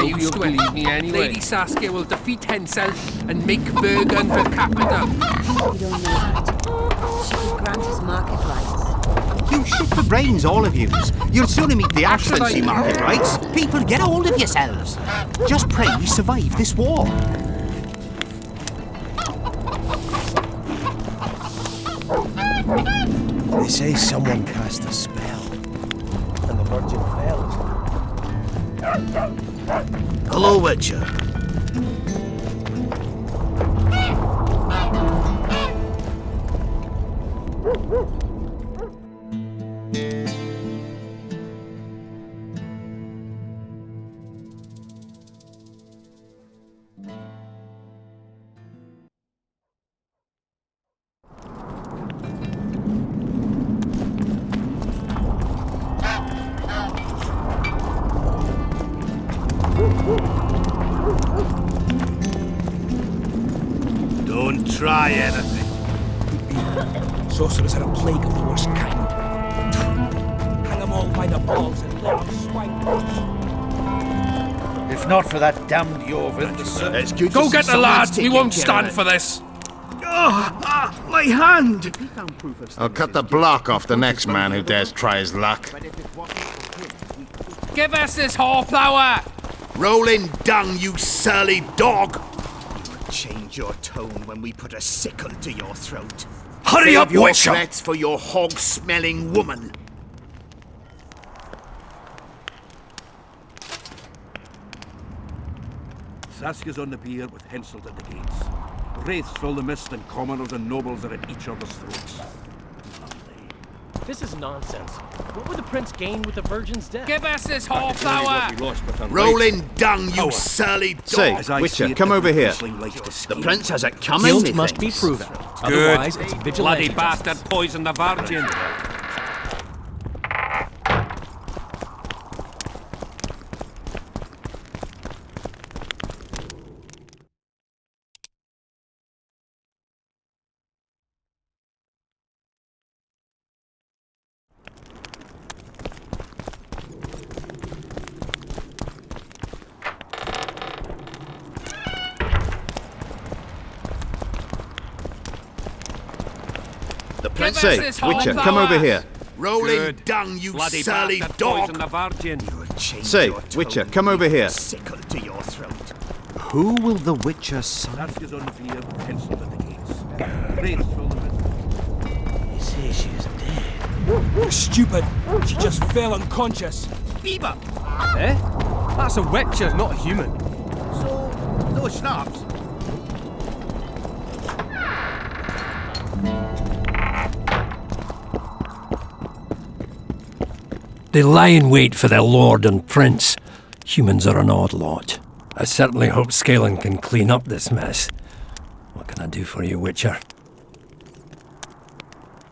You used to believe me anyway. Lady Saskia will defeat Hensel and make Bergen her capital. You don't know that. She could grant us market rights. You shit the brains, all of yous. You'll soon meet the Excellency market rights. People, get hold of yourselves. Just pray we survive this war. They say someone cast a spell, and the Virgin fell. Hello, Witcher. Don't try anything. Sorcerers are a plague of the worst kind. Hang them all by the balls and let them swine. If not for that damned Yorvin, it's good. Go get the lads. We won't stand for this. My hand! I'll cut the block off the next man who dares try his luck. Give us this horsepower. Rolling dung, you surly dog! Change your tone when we put a sickle to your throat. Hurry up, your Witcher! threats for your hog-smelling woman. Saskia's on the pier with Hensel at the gates. Wraiths fill the mist and commoners and nobles are at each other's throats. This is nonsense. What would the prince gain with the virgin's death? Give us this horsepower. Rolling dung, you surly dog! Say, Witcher, come over here. The prince has it coming. Guilt must be proven. Otherwise, it's vigilante. Bloody bastard poisoned the virgin. Say, Witcher, come over here. Rolling dung, you Bloody surly bastard dog! poisoned the virgin. Say, Witcher, come over here. Sickle to your throat. Who will the Witcher sign? Saskia's on the pier with Hensel at the gates. Wraiths fill the mist. They say she is dead. You're stupid. She just fell unconscious. Bieber! Eh? That's a Witcher, not a human. So, no schnapps. They lie in wait for their lord and prince. Humans are an odd lot. I certainly hope Scalen can clean up this mess. What can I do for you, Witcher?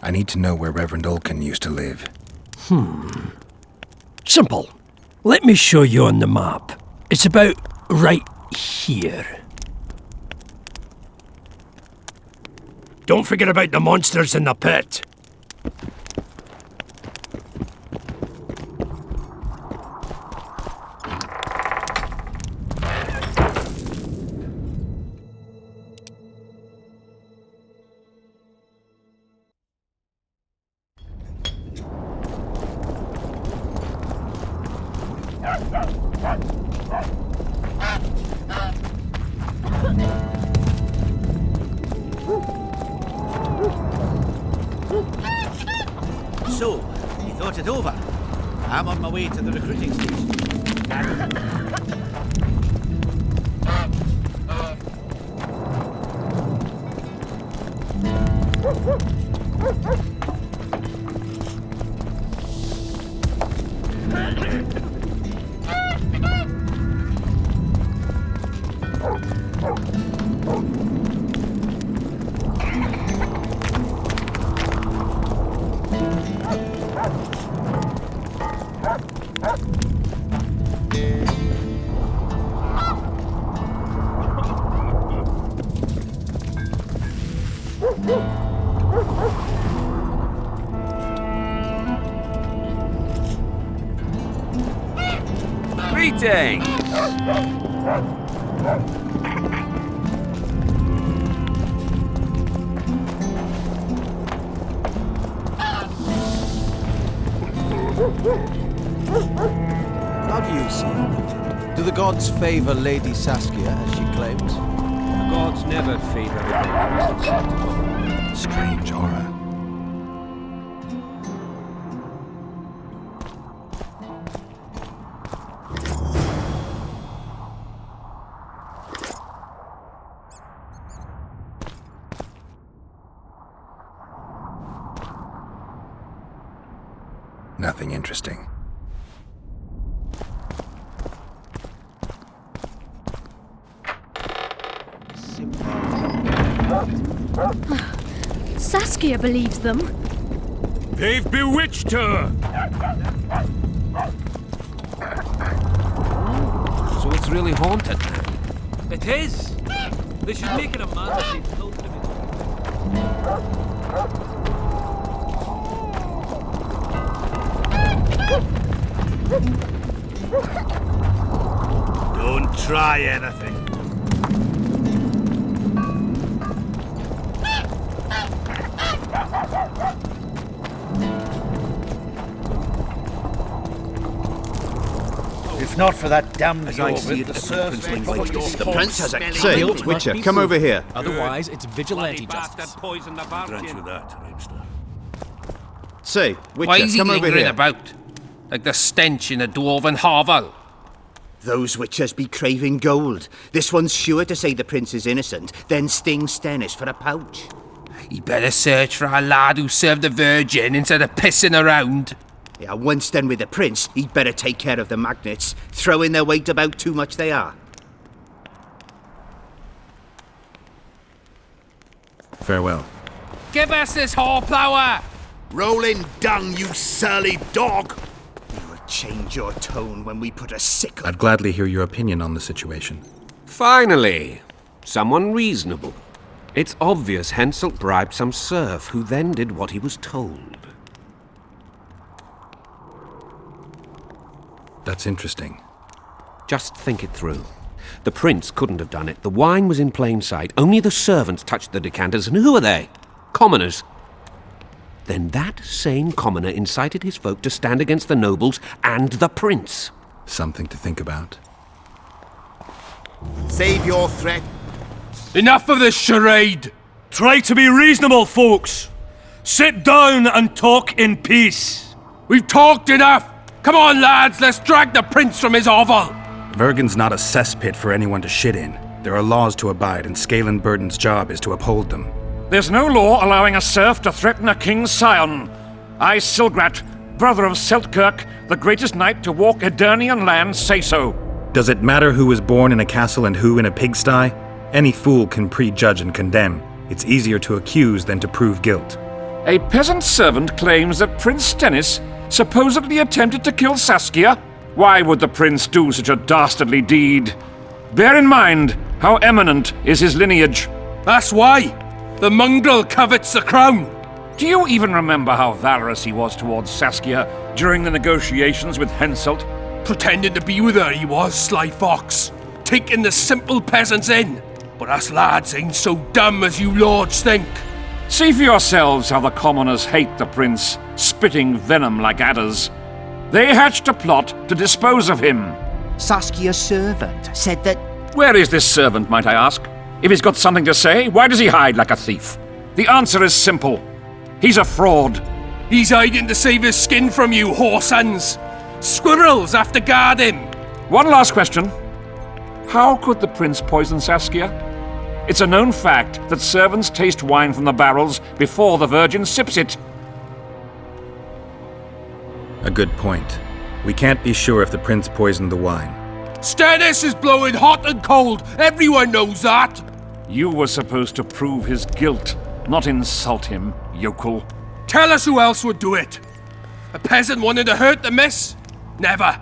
I need to know where Reverend Olkin used to live. Simple. Let me show you on the map. It's about right here. Don't forget about the monsters in the pit. So, you thought it over? I'm on my way to the recruiting station. Greetings! How do you see it? Do the gods favor Lady Saskia as she claims? The gods never favor the Strange aura. Nothing interesting. Saskia believes them. They've bewitched her! So it's really haunted. It is! They should make it a mandatory pilgrimage. Don't try anything. If not for that damned As I York, see it, the the serfs prince may likes probably to the prince has a Say, guilt Witcher, come over here. Otherwise, it's vigilante Bloody justice. poison the Grant you that, Reemster. Say, Why is Witcher, he come over lingering here. about? Like the stench in a dwarven hovel. Those witchers be craving gold. This one's sure to say the prince is innocent, then sting Stennis for a pouch. He better search for a lad who served the Virgin instead of pissing around. Yeah, once done with the prince, he'd better take care of the magnets, throwing their weight about too much they are. Farewell. Give us this horplower! Rolling dung, you surly dog! You'll change your tone when we put a sickle. I'd gladly hear your opinion on the situation. Finally, someone reasonable. It's obvious Henselt bribed some serf who then did what he was told. That's interesting. Just think it through. The prince couldn't have done it. The wine was in plain sight. Only the servants touched the decanters, and who are they? Commoners. Then that same commoner incited his folk to stand against the nobles and the prince. Something to think about. Save your threat. Enough of this charade! Try to be reasonable, folks! Sit down and talk in peace! We've talked enough! Come on, lads, let's drag the prince from his hovel! Vergen's not a cesspit for anyone to shit in. There are laws to abide, and Scalen Burden's job is to uphold them. There's no law allowing a serf to threaten a king's scion. I, Silgrat, brother of Seltkirk, the greatest knight to walk Edirnian land, say so. Does it matter who was born in a castle and who in a pigsty? Any fool can prejudge and condemn. It's easier to accuse than to prove guilt. A peasant servant claims that Prince Stennis supposedly attempted to kill Saskia. Why would the prince do such a dastardly deed? Bear in mind how eminent is his lineage. That's why! The mongrel covets the crown! Do you even remember how valorous he was towards Saskia during the negotiations with Henselt? Pretending to be with her he was, sly fox. Taking the simple peasants in. But us lads ain't so dumb as you lords think. See for yourselves how the commoners hate the prince, spitting venom like adders. They hatched a plot to dispose of him. Saskia's servant said that... Where is this servant, might I ask? If he's got something to say, why does he hide like a thief? The answer is simple. He's a fraud. He's hiding to save his skin from you, whoresons. Squirrels have to guard him. One last question. How could the prince poison Saskia? It's a known fact that servants taste wine from the barrels before the Virgin sips it. A good point. We can't be sure if the prince poisoned the wine. Stennis is blowing hot and cold. Everyone knows that. You were supposed to prove his guilt, not insult him, yokel. Tell us who else would do it. A peasant wanted to hurt the miss? Never.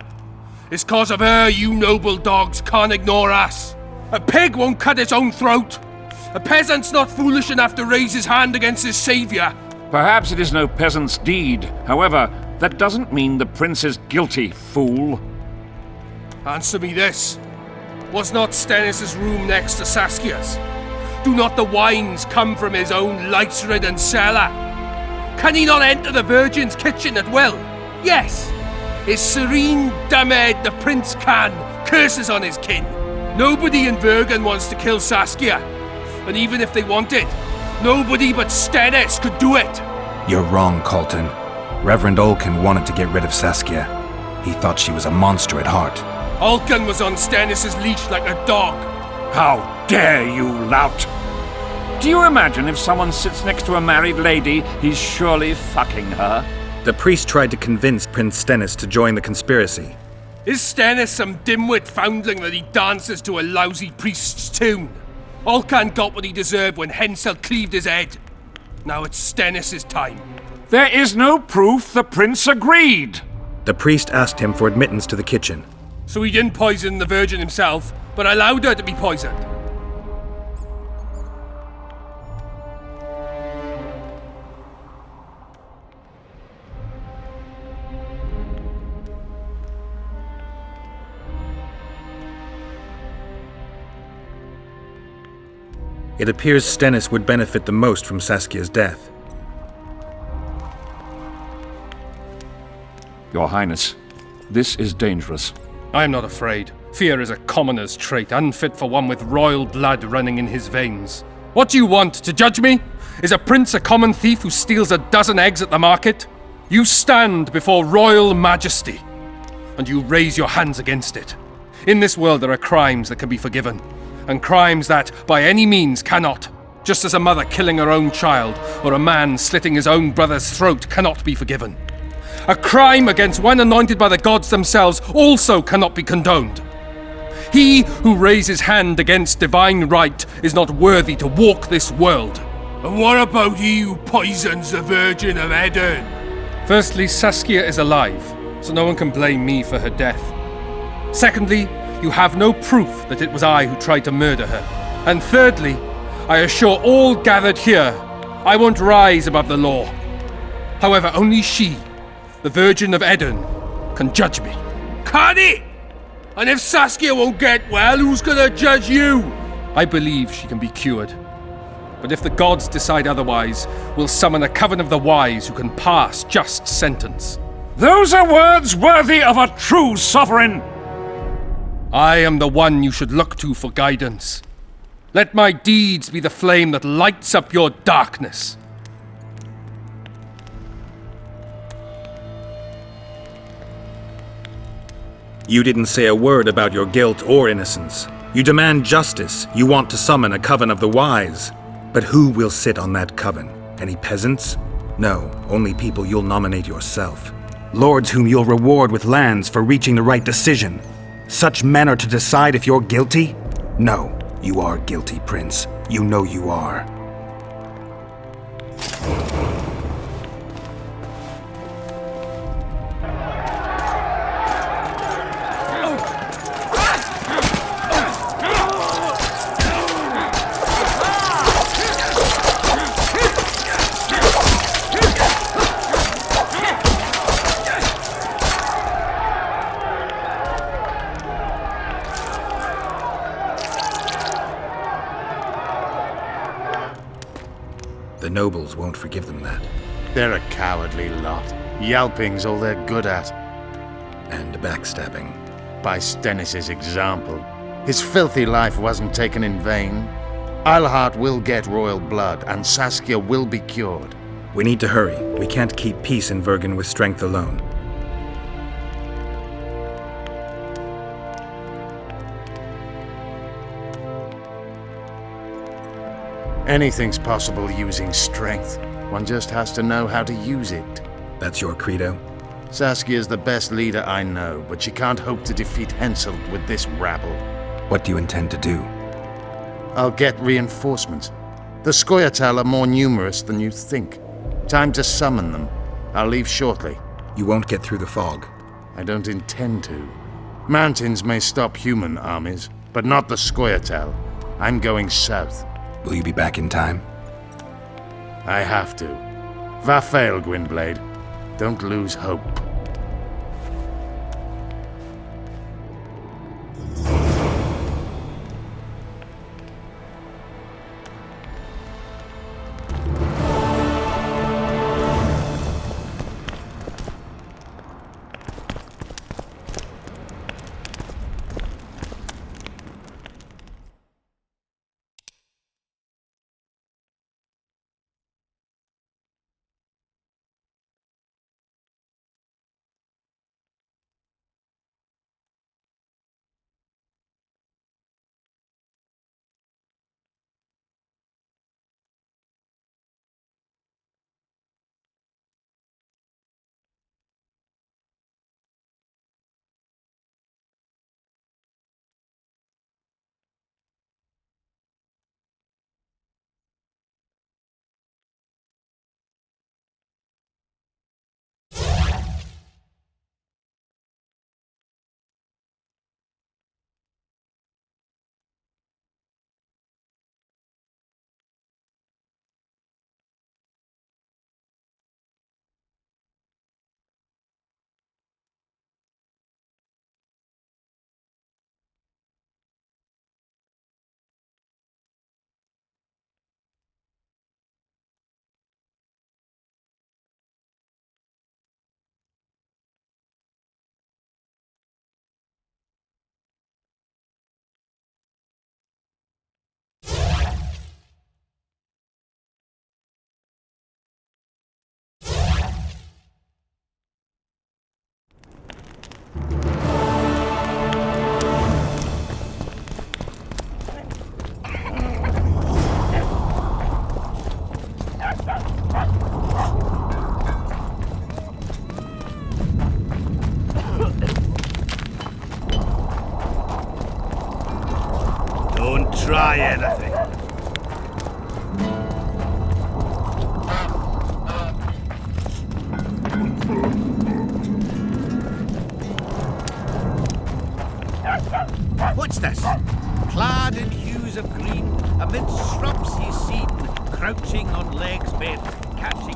It's cause of her you noble dogs can't ignore us. A pig won't cut its own throat. A peasant's not foolish enough to raise his hand against his savior. Perhaps it is no peasant's deed. However, that doesn't mean the prince is guilty, fool. Answer me this. Was not Stennis' room next to Saskia's? Do not the wines come from his own lice-ridden cellar? Can he not enter the Virgin's kitchen at will? Yes! His serene Damed the Prince can, curses on his kin. Nobody in Vergen wants to kill Saskia. And even if they wanted, nobody but Stennis could do it. You're wrong, Colton. Reverend Olkin wanted to get rid of Saskia. He thought she was a monster at heart. Olkin was on Stennis' leash like a dog. How dare you, lout! Do you imagine if someone sits next to a married lady, he's surely fucking her? The priest tried to convince Prince Stennis to join the conspiracy. Is Stennis some dimwit foundling that he dances to a lousy priest's tune? Olcan got what he deserved when Hensel cleaved his head. Now it's Stennis' time. There is no proof the prince agreed. The priest asked him for admittance to the kitchen. So he didn't poison the Virgin himself, but allowed her to be poisoned. It appears Stennis would benefit the most from Saskia's death. Your Highness, this is dangerous. I am not afraid. Fear is a commoner's trait, unfit for one with royal blood running in his veins. What do you want, to judge me? Is a prince a common thief who steals a dozen eggs at the market? You stand before royal majesty, and you raise your hands against it. In this world there are crimes that can be forgiven, and crimes that, by any means, cannot. Just as a mother killing her own child, or a man slitting his own brother's throat cannot be forgiven. A crime against one anointed by the gods themselves also cannot be condoned. He who raises hand against divine right is not worthy to walk this world. And what about he who poisons the Virgin of Edern? Firstly, Saskia is alive, so no one can blame me for her death. Secondly, you have no proof that it was I who tried to murder her. And thirdly, I assure all gathered here, I won't rise above the law. However, only she, the Virgin of Edern, can judge me. Can he? And if Saskia won't get well, who's gonna judge you? I believe she can be cured. But if the gods decide otherwise, we'll summon a coven of the wise who can pass just sentence. Those are words worthy of a true sovereign! I am the one you should look to for guidance. Let my deeds be the flame that lights up your darkness. You didn't say a word about your guilt or innocence. You demand justice. You want to summon a coven of the wise. But who will sit on that coven? Any peasants? No, only people you'll nominate yourself. Lords whom you'll reward with lands for reaching the right decision. Such men are to decide if you're guilty? No, you are guilty, Prince. You know you are. The nobles won't forgive them that. They're a cowardly lot. Yelping's all they're good at. And backstabbing. By Stennis' example. His filthy life wasn't taken in vain. Eilhart will get royal blood, and Saskia will be cured. We need to hurry. We can't keep peace in Vergen with strength alone. Anything's possible using strength. One just has to know how to use it. That's your credo? Saskia's the best leader I know, but she can't hope to defeat Henselt with this rabble. What do you intend to do? I'll get reinforcements. The Scoia'tael are more numerous than you think. Time to summon them. I'll leave shortly. You won't get through the fog. I don't intend to. Mountains may stop human armies, but not the Scoia'tael. I'm going south. Will you be back in time? I have to. Va fail, Gwynblade. Don't lose hope. Don't try anything. What's this? Clad in hues of green, amid shrubs he's seen, crouching on legs bent, catching...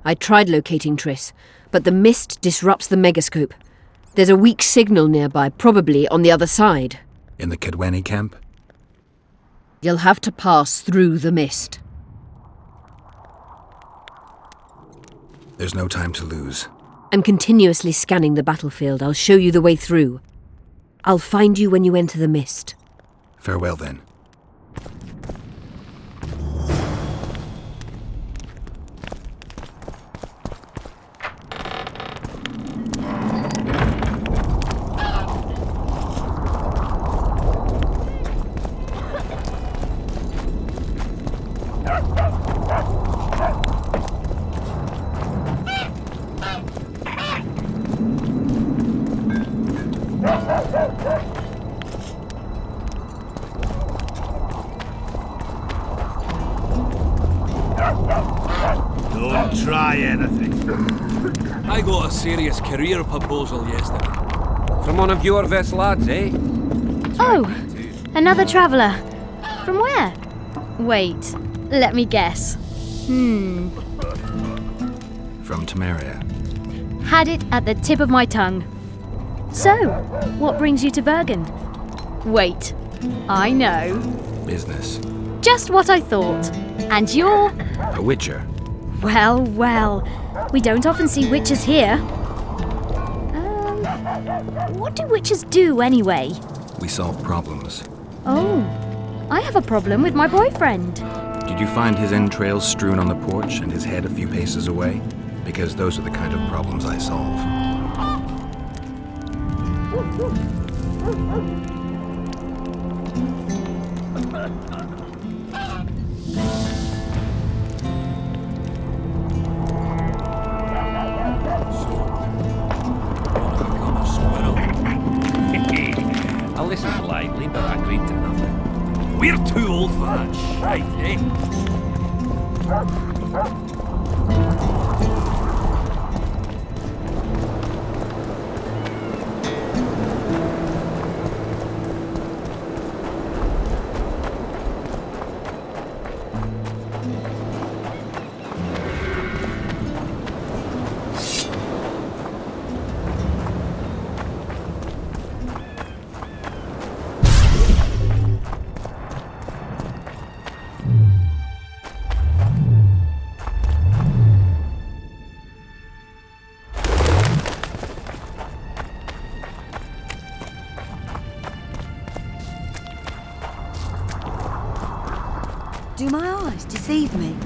I tried locating Triss, but the mist disrupts the megascope. There's a weak signal nearby, probably on the other side. In the Kedweni camp? You'll have to pass through the mist. There's no time to lose. I'm continuously scanning the battlefield. I'll show you the way through. I'll find you when you enter the mist. Farewell, then. Don't try anything. I got a serious career proposal yesterday. From one of your vest lads, eh? Oh, another traveller. From where? Wait, let me guess. From Temeria. Had it at the tip of my tongue. So, what brings you to Bergen? Wait, I know. Business. Just what I thought. And you're... A witcher. Well, well. We don't often see witches here. What do witches do anyway? We solve problems. Oh, I have a problem with my boyfriend. Did you find his entrails strewn on the porch and his head a few paces away? Because those are the kind of problems I solve. I listened politely, but I agreed to nothing. We're too old for that shite, eh? Do my eyes deceive me?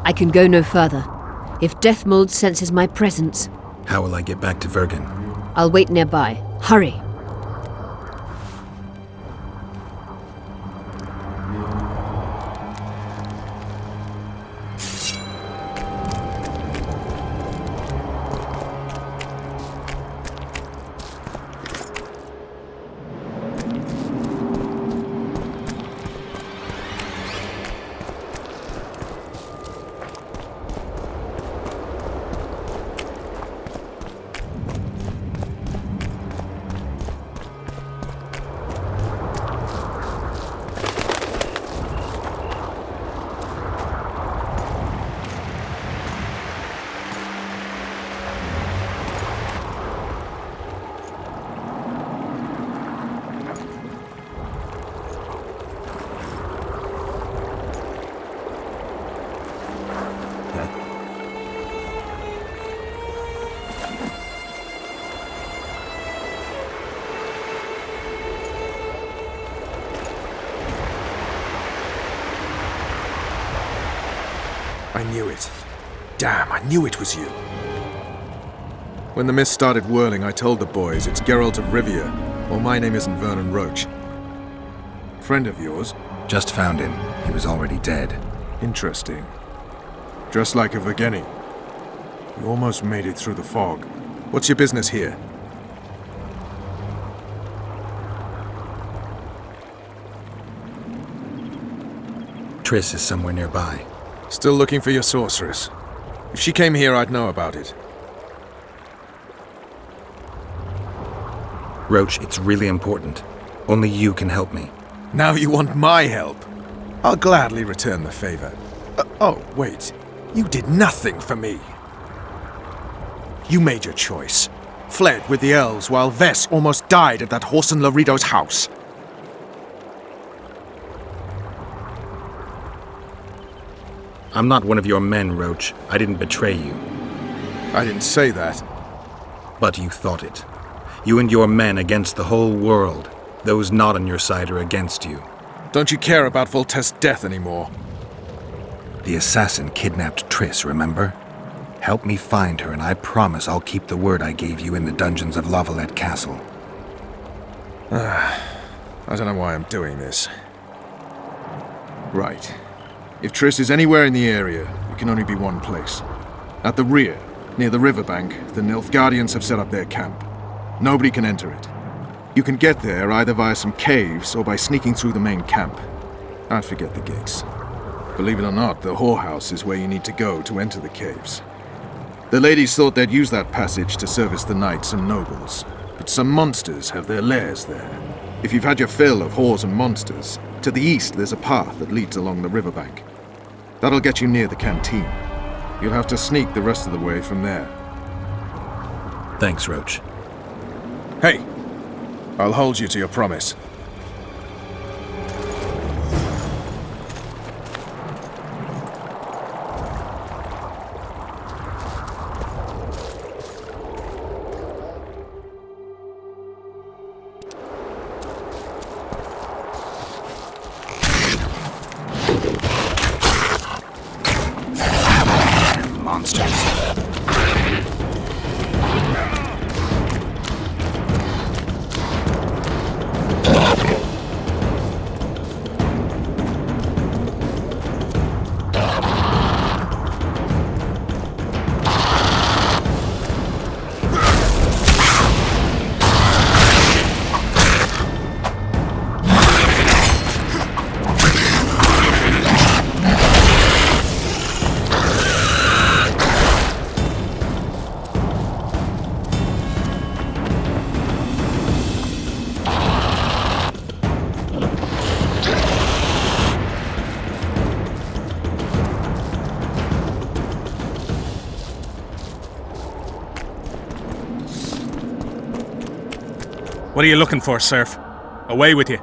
I can go no further. If Deathmold senses my presence... How will I get back to Vergen? I'll wait nearby. Hurry! I knew it. Damn, I knew it was you. When the mist started whirling, I told the boys it's Geralt of Rivia, or my name isn't Vernon Roach. Friend of yours? Just found him. He was already dead. Interesting. Dressed like a Vergeni. You almost made it through the fog. What's your business here? Triss is somewhere nearby. Still looking for your sorceress. If she came here, I'd know about it. Roach, it's really important. Only you can help me. Now you want my help? I'll gladly return the favor. Oh, wait. You did nothing for me. You made your choice. Fled with the elves while Vess almost died at that Horson Laredo's house. I'm not one of your men, Roach. I didn't betray you. I didn't say that. But you thought it. You and your men against the whole world. Those not on your side are against you. Don't you care about Voltaire's death anymore? The assassin kidnapped Triss, remember? Help me find her, and I promise I'll keep the word I gave you in the dungeons of Lavalette Castle. I don't know why I'm doing this. Right. If Triss is anywhere in the area, it can only be one place. At the rear, near the riverbank, the Nilfgaardians have set up their camp. Nobody can enter it. You can get there either via some caves or by sneaking through the main camp. I'd forget the gates. Believe it or not, the whorehouse is where you need to go to enter the caves. The ladies thought they'd use that passage to service the knights and nobles, but some monsters have their lairs there. If you've had your fill of whores and monsters, to the east there's a path that leads along the riverbank. That'll get you near the canteen. You'll have to sneak the rest of the way from there. Thanks, Roach. Hey! I'll hold you to your promise. What are you looking for, Serf? Away with you.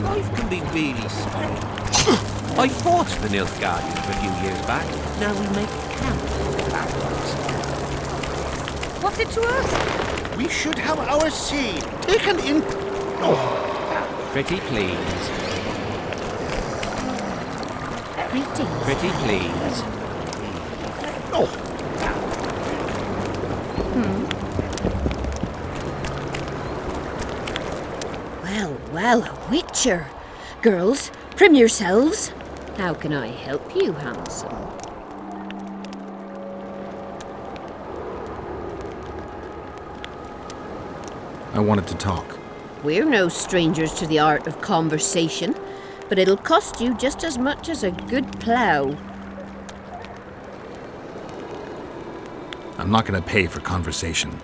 Life can be really small. I fought the Nilfgaardians a few years back. Now we make camp. What's it to us? We should have our say taken in. Oh. Pretty please. Pretty please. Oh. Well, a witcher. Girls, prim yourselves. How can I help you, handsome? I wanted to talk. We're no strangers to the art of conversation, but it'll cost you just as much as a good plough. I'm not going to pay for conversation.